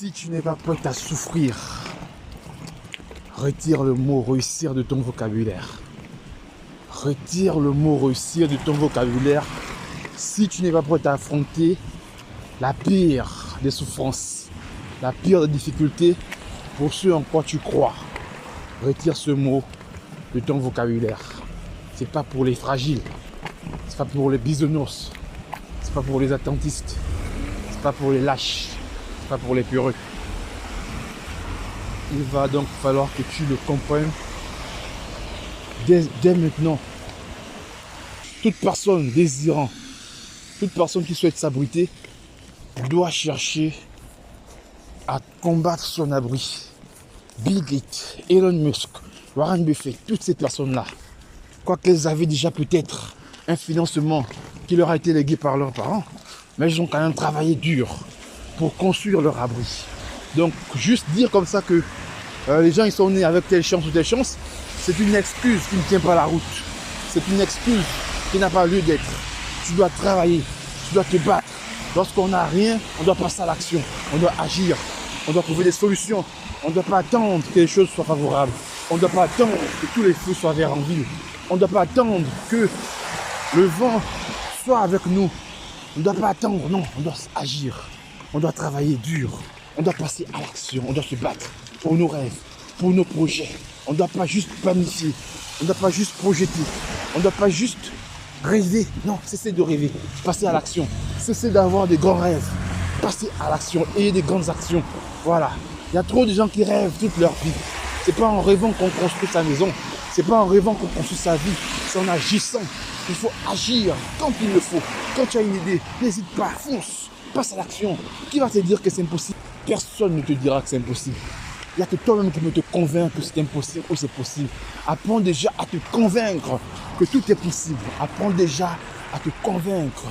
Si tu n'es pas prêt à souffrir, retire le mot réussir de ton vocabulaire. Retire le mot réussir de ton vocabulaire. Si tu n'es pas prêt à affronter la pire des souffrances, la pire des difficultés, pour ceux en quoi tu crois, retire ce mot de ton vocabulaire. C'est pas pour les fragiles, c'est pas pour les bisounours, c'est pas pour les attentistes, c'est pas pour les lâches, c'est pas pour les peureux. Il va donc falloir que tu le comprennes dès maintenant. Toute personne désirant, toute personne qui souhaite s'abriter doit chercher à combattre son abri. Bill Gates, Elon Musk, Warren Buffett, toutes ces personnes-là, quoiqu'elles avaient déjà peut-être un financement qui leur a été légué par leurs parents, mais ils ont quand même travaillé dur pour construire leur abri. Donc, juste dire comme ça que les gens ils sont nés avec telle chance ou telle chance, c'est une excuse qui ne tient pas la route. C'est une excuse qui n'a pas lieu d'être. Tu dois travailler, tu dois te battre. Lorsqu'on n'a rien, on doit passer à l'action, on doit agir, on doit trouver des solutions. On ne doit pas attendre que les choses soient favorables. On ne doit pas attendre que tous les feux soient verts en ville. On ne doit pas attendre que le vent soit avec nous. On ne doit pas attendre, non, on doit agir. On doit travailler dur. On doit passer à l'action. On doit se battre pour nos rêves, pour nos projets. On ne doit pas juste planifier. On ne doit pas juste projeter. On ne doit pas juste rêver. Non, cessez de rêver. Passez à l'action. Cessez d'avoir des grands rêves. Passez à l'action. Ayez des grandes actions. Voilà. Il y a trop de gens qui rêvent toute leur vie. C'est pas en rêvant qu'on construit sa maison. C'est pas en rêvant qu'on construit sa vie. C'est en agissant. Il faut agir quand il le faut. Quand tu as une idée, n'hésite pas, fonce, passe à l'action. Qui va te dire que c'est impossible? Personne ne te dira que c'est impossible. Il n'y a que toi-même qui peux te convaincre que c'est impossible ou c'est possible. Apprends déjà à te convaincre que tout est possible. Apprends déjà à te convaincre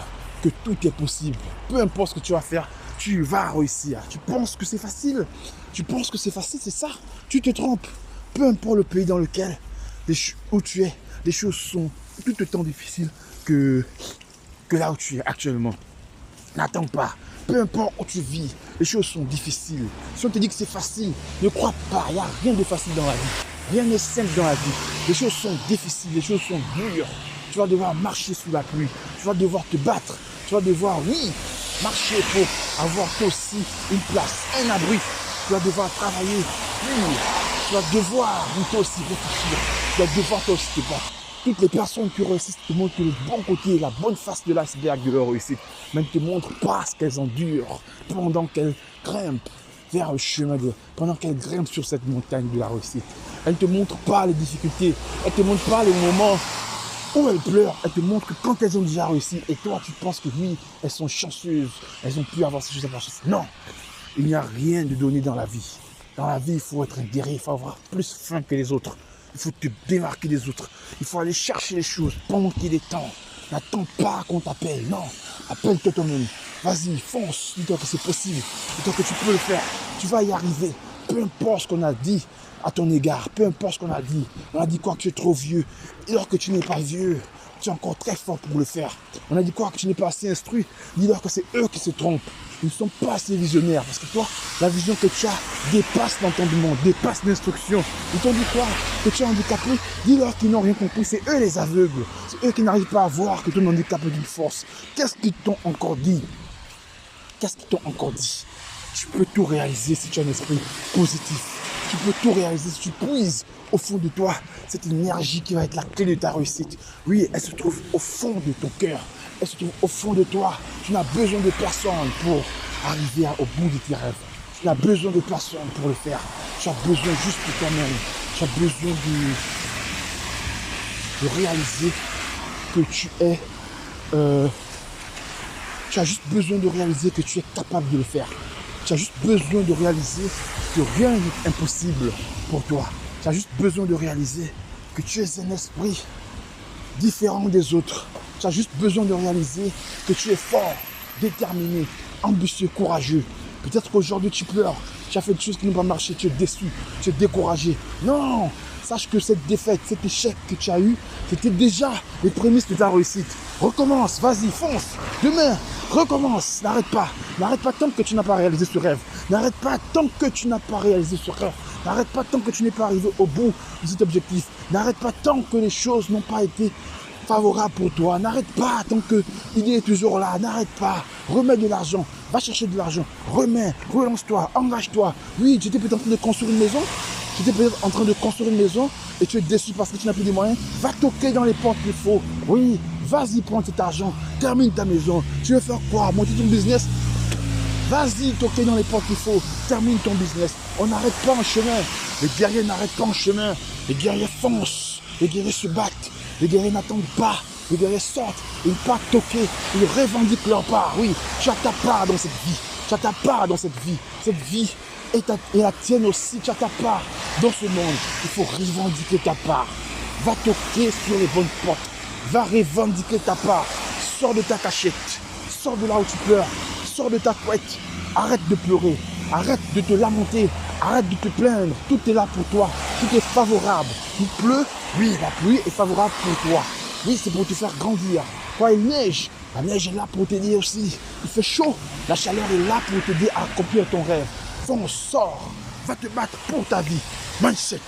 que tout est possible. Peu importe ce que tu vas faire, tu vas réussir. Tu penses que c'est facile? Tu penses que c'est facile, c'est ça? Tu te trompes. Peu importe le pays dans lequel, où tu es, les choses sont tout autant difficiles que là où tu es actuellement. N'attends pas. Peu importe où tu vis, les choses sont difficiles. Si on te dit que c'est facile, ne crois pas. Il n'y a rien de facile dans la vie. Rien n'est simple dans la vie. Les choses sont difficiles, les choses sont dures. Tu vas devoir marcher sous la pluie. Tu vas devoir te battre. Tu vas devoir, oui, marcher pour avoir toi aussi une place, un abri. Tu vas devoir travailler dur. Tu vas devoir toi aussi réfléchir. Tu vas devoir toi aussi te battre. Toutes les personnes qui réussissent te montrent que le bon côté, la bonne face de l'iceberg de leur réussite. Mais ne te montrent pas ce qu'elles endurent pendant qu'elles grimpent vers le chemin pendant qu'elles grimpent sur cette montagne de la réussite. Elles ne te montrent pas les difficultés. Elles ne te montrent pas les moments où elles pleurent. Elles te montrent que quand elles ont déjà réussi, et toi tu penses que oui, elles sont chanceuses, elles ont pu avoir ces choses à faire. Non, il n'y a rien de donné dans la vie. Dans la vie, il faut être un guerrier, il faut avoir plus faim que les autres. Il faut te démarquer des autres. Il faut aller chercher les choses pendant qu'il est temps. N'attends pas qu'on t'appelle. Non, appelle-toi toi-même. Vas-y, fonce. Dis-toi que c'est possible. Dis-toi que tu peux le faire. Tu vas y arriver. Peu importe ce qu'on a dit à ton égard. Peu importe ce qu'on a dit. On a dit quoi, que tu es trop vieux. Alors que tu n'es pas vieux. Tu es encore très fort pour le faire. On a dit quoi, que tu n'es pas assez instruit. Dis-leur que c'est eux qui se trompent. Ils ne sont pas assez visionnaires. Parce que toi, la vision que tu as dépasse l'entendement, dépasse l'instruction. Ils t'ont dit quoi? Que tu es handicapé? Dis-leur qu'ils n'ont rien compris. C'est eux les aveugles. C'est eux qui n'arrivent pas à voir que ton handicap est d'une force. Qu'est-ce qu'ils t'ont encore dit? Qu'est-ce qu'ils t'ont encore dit? Tu peux tout réaliser si tu as un esprit positif. Tu peux tout réaliser si tu puises au fond de toi cette énergie qui va être la clé de ta réussite. Oui, elle se trouve au fond de ton cœur. Elle se trouve au fond de toi. Tu n'as besoin de personne pour arriver au bout de tes rêves. Tu n'as besoin de personne pour le faire. Tu as besoin juste de toi-même. Tu as besoin de réaliser que tu es... tu as juste besoin de réaliser que tu es capable de le faire. Tu as juste besoin de réaliser que rien n'est impossible pour toi. Tu as juste besoin de réaliser que tu es un esprit différent des autres. Tu as juste besoin de réaliser que tu es fort, déterminé, ambitieux, courageux. Peut-être qu'aujourd'hui tu pleures, tu as fait des choses qui n'ont pas marché, tu es déçu, tu es découragé. Non! Sache que cette défaite, cet échec que tu as eu, c'était déjà les prémices de ta réussite. Recommence, vas-y, fonce. Demain, recommence, n'arrête pas. N'arrête pas tant que tu n'as pas réalisé ce rêve. N'arrête pas tant que tu n'as pas réalisé ce rêve. N'arrête pas tant que tu n'es pas arrivé au bout de cet objectif. N'arrête pas tant que les choses n'ont pas été favorables pour toi. N'arrête pas tant qu'il est toujours là. N'arrête pas. Remets de l'argent. Va chercher de l'argent. Remets. Relance-toi. Engage-toi. Oui, tu étais peut-être en train de construire une maison. Tu étais peut-être en train de construire une maison et tu es déçu parce que tu n'as plus de moyens. Va toquer dans les portes qu'il faut. Oui, vas-y, prends cet argent. Termine ta maison. Tu veux faire quoi? Monter ton business? Vas-y, toquer dans les portes qu'il faut. Termine ton business. On n'arrête pas en chemin. Les guerriers n'arrêtent pas en chemin. Les guerriers foncent. Les guerriers se battent. Les guerriers n'attendent pas. Les guerriers sortent. Ils partent toquer. Ils revendiquent leur part. Oui, tu as ta part dans cette vie. Tu as ta part dans cette vie. Cette vie est la tienne aussi. Tu as ta part dans ce monde. Il faut revendiquer ta part. Va toquer sur les bonnes portes. Va revendiquer ta part. Sors de ta cachette. Sors de là où tu pleures. Sors de ta couette. Arrête de pleurer. Arrête de te lamenter. Arrête de te plaindre. Tout est là pour toi. Tout est favorable. Il pleut. Oui, la pluie est favorable pour toi. Oui, c'est pour te faire grandir. Quand il neige, la neige est là pour t'aider aussi. Il fait chaud. La chaleur est là pour t'aider à accomplir ton rêve. Fonce, sors. Va te battre pour ta vie. Mindset.